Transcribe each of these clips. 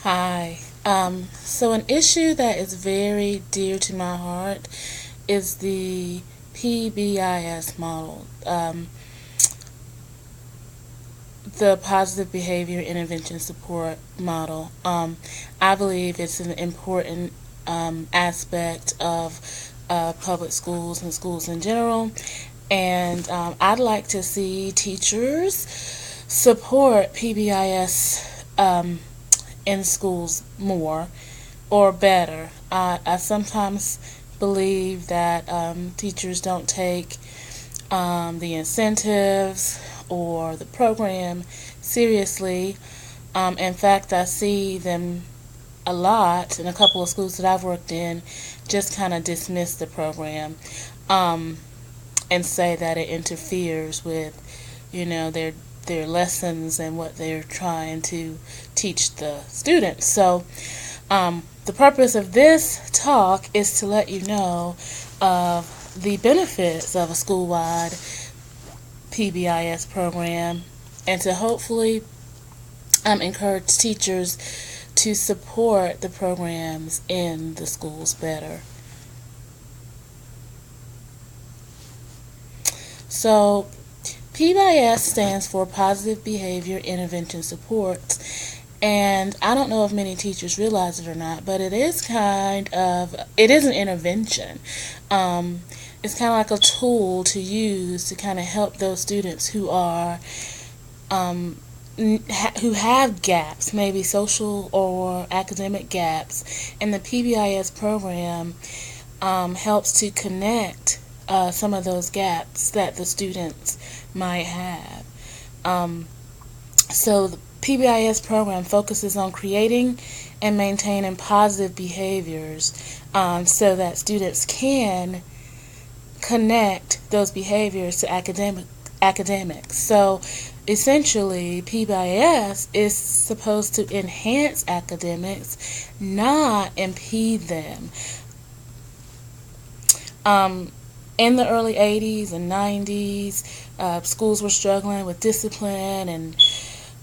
Hi. So an issue that is very dear to my heart is the PBIS model, the Positive Behavior Intervention Support model. I believe it's an important aspect of public schools and schools in general, and I'd like to see teachers support PBIS in schools more or better. I sometimes believe that teachers don't take the incentives or the program seriously. In fact, I see them a lot in a couple of schools that I've worked in just kind of dismiss the program and say that it interferes with, their lessons and what they're trying to teach the students. So the purpose of this talk is to let you know of the benefits of a school-wide PBIS program and to hopefully encourage teachers to support the programs in the schools better. So PBIS stands for Positive Behavior Intervention Support, and I don't know if many teachers realize it or not, but it is an intervention. It's kind of like a tool to use to kind of help those students who who have gaps, maybe social or academic gaps, and the PBIS program helps to connect some of those gaps that the students might have. So the PBIS program focuses on creating and maintaining positive behaviors so that students can connect those behaviors to academics. So essentially, PBIS is supposed to enhance academics, not impede them. In the early 80s and 90s, schools were struggling with discipline and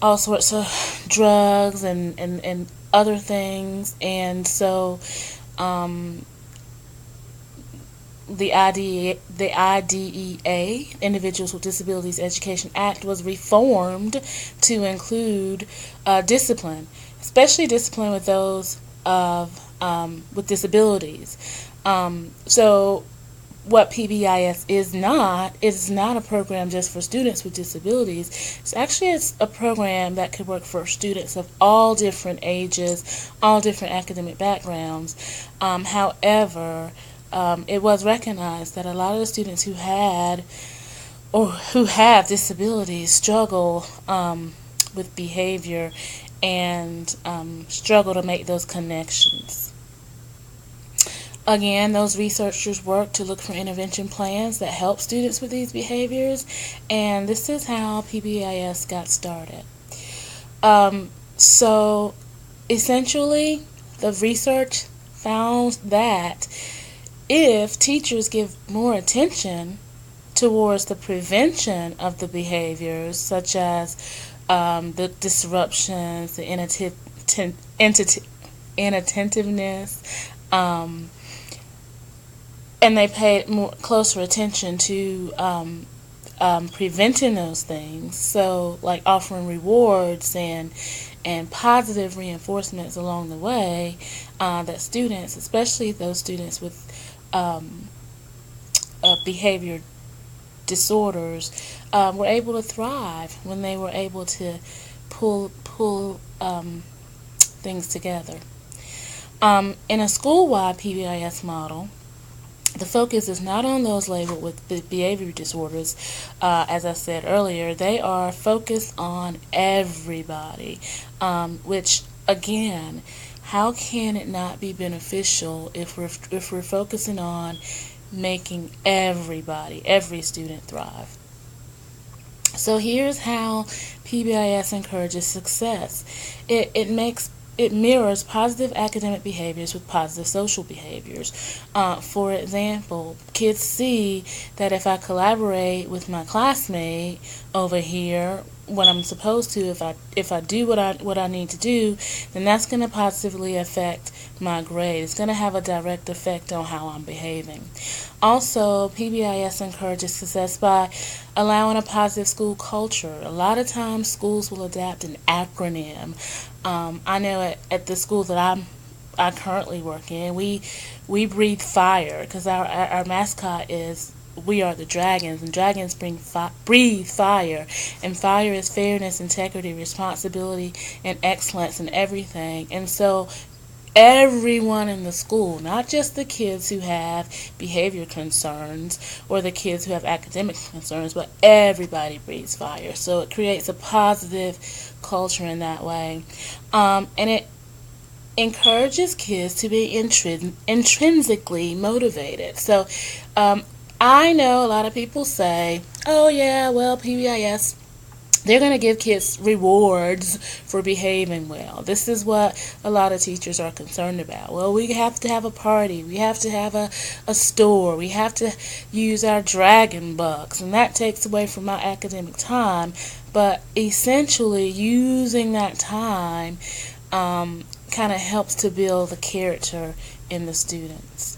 all sorts of drugs and other things. And so the IDEA, Individuals with Disabilities Education Act, was reformed to include discipline, especially discipline with those with disabilities. So what PBIS is not a program just for students with disabilities. It's a program that could work for students of all different ages, all different academic backgrounds. However, it was recognized that a lot of the students who have disabilities struggle with behavior and struggle to make those connections. Again, those researchers work to look for intervention plans that help students with these behaviors, and this is how PBIS got started. So essentially, the research found that if teachers give more attention towards the prevention of the behaviors, such as the disruptions, the inattentiveness, and they paid closer attention to preventing those things, so like offering rewards and positive reinforcements along the way, that students, especially those students with behavior disorders, were able to thrive when they were able to pull things together. In a school-wide PBIS model, the focus is not on those labeled with behavior disorders. As I said earlier, they are focused on everybody, which, again, how can it not be beneficial if we're focusing on making every student thrive? So here's how PBIS encourages success. It mirrors positive academic behaviors with positive social behaviors. For example, kids see that if I collaborate with my classmate over here, what I'm supposed to, if I do what I need to do, then that's going to positively affect my grade. It's going to have a direct effect on how I'm behaving. Also, PBIS encourages success by allowing a positive school culture. A lot of times schools will adapt an acronym. I know at the school that I currently work in, we breathe fire because our mascot is, we are the dragons, and dragons breathe fire, and fire is fairness, integrity, responsibility, and excellence in everything. And so everyone in the school, not just the kids who have behavior concerns or the kids who have academic concerns, but everybody breathes fire. So it creates a positive culture in that way. And it encourages kids to be intrinsically motivated. So I know a lot of people say, oh yeah, well, PBIS, they're going to give kids rewards for behaving well. This is what a lot of teachers are concerned about. Well, we have to have a party. We have to have a store. We have to use our dragon bucks, and that takes away from my academic time. But essentially, using that time kind of helps to build the character in the students.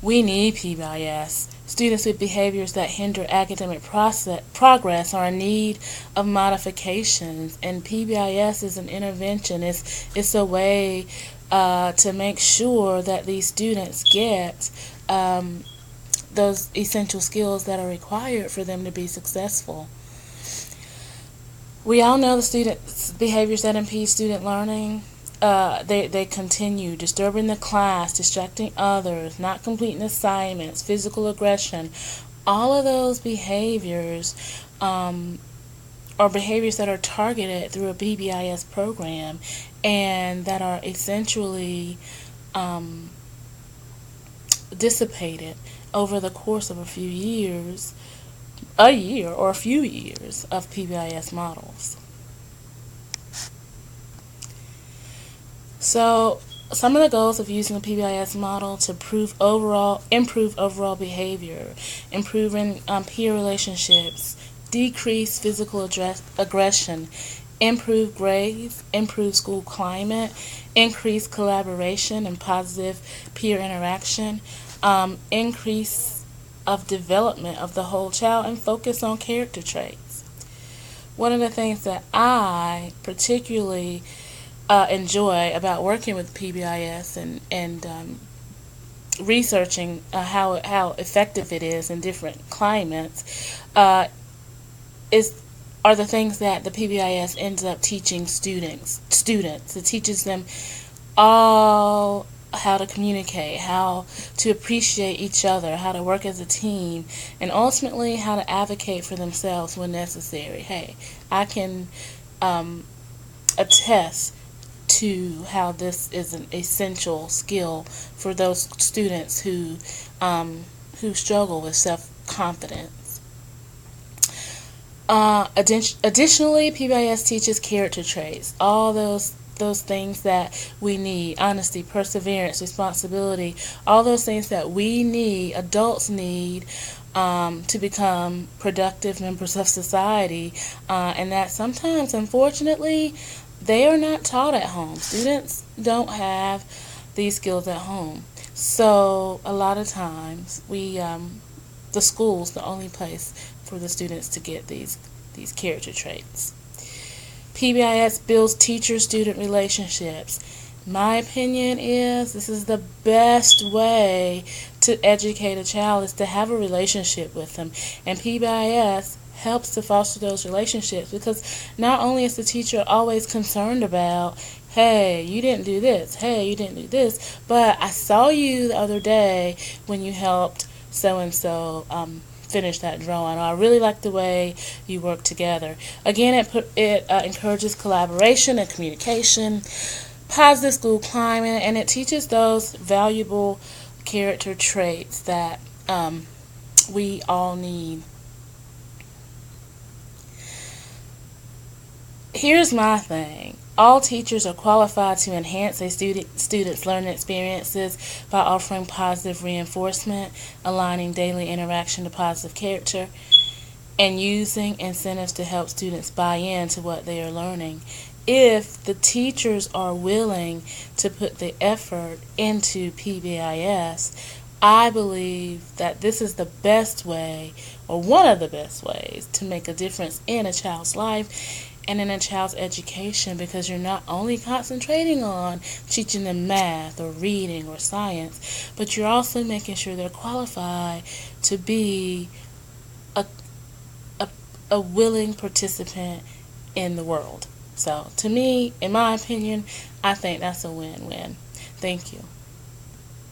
We need PBIS. Students with behaviors that hinder academic progress are in need of modifications, and PBIS is an intervention. It's a way to make sure that these students get those essential skills that are required for them to be successful. We all know the students' behaviors that impede student learning. They continue disturbing the class, distracting others, not completing assignments, physical aggression. All of those behaviors are behaviors that are targeted through a PBIS program and that are essentially dissipated over the course of a few years, a year or a few years of PBIS models. So, some of the goals of using the PBIS model to improve overall behavior, improving peer relationships, decrease physical aggression, improve grades, improve school climate, increase collaboration and positive peer interaction, increase of development of the whole child, and focus on character traits. One of the things that I particularly enjoy about working with PBIS and researching how effective it is in different climates are the things that the PBIS ends up teaching students. It teaches them all how to communicate, how to appreciate each other, how to work as a team, and ultimately how to advocate for themselves when necessary. Hey, I can attest to how this is an essential skill for those students who struggle with self-confidence. Additionally, PBIS teaches character traits, all those things that we need: honesty, perseverance, responsibility, all those things that we need, adults need, to become productive members of society, and that sometimes, unfortunately, they are not taught at home. Students don't have these skills at home. So a lot of times the school's the only place for the students to get these character traits. PBIS builds teacher-student relationships. My opinion is this is the best way to educate a child, is to have a relationship with them. And PBIS helps to foster those relationships, because not only is the teacher always concerned about, hey, you didn't do this, hey, you didn't do this, but I saw you the other day when you helped so-and-so finish that drawing, or I really like the way you work together. Again, it encourages collaboration and communication, positive school climate, and it teaches those valuable character traits that we all need. Here's my thing. All teachers are qualified to enhance a student's learning experiences by offering positive reinforcement, aligning daily interaction to positive character, and using incentives to help students buy into what they are learning. If the teachers are willing to put the effort into PBIS, I believe that this is the best way, or one of the best ways, to make a difference in a child's life and in a child's education, because you're not only concentrating on teaching them math or reading or science, but you're also making sure they're qualified to be a willing participant in the world. So to me, in my opinion, I think that's a win-win. Thank you.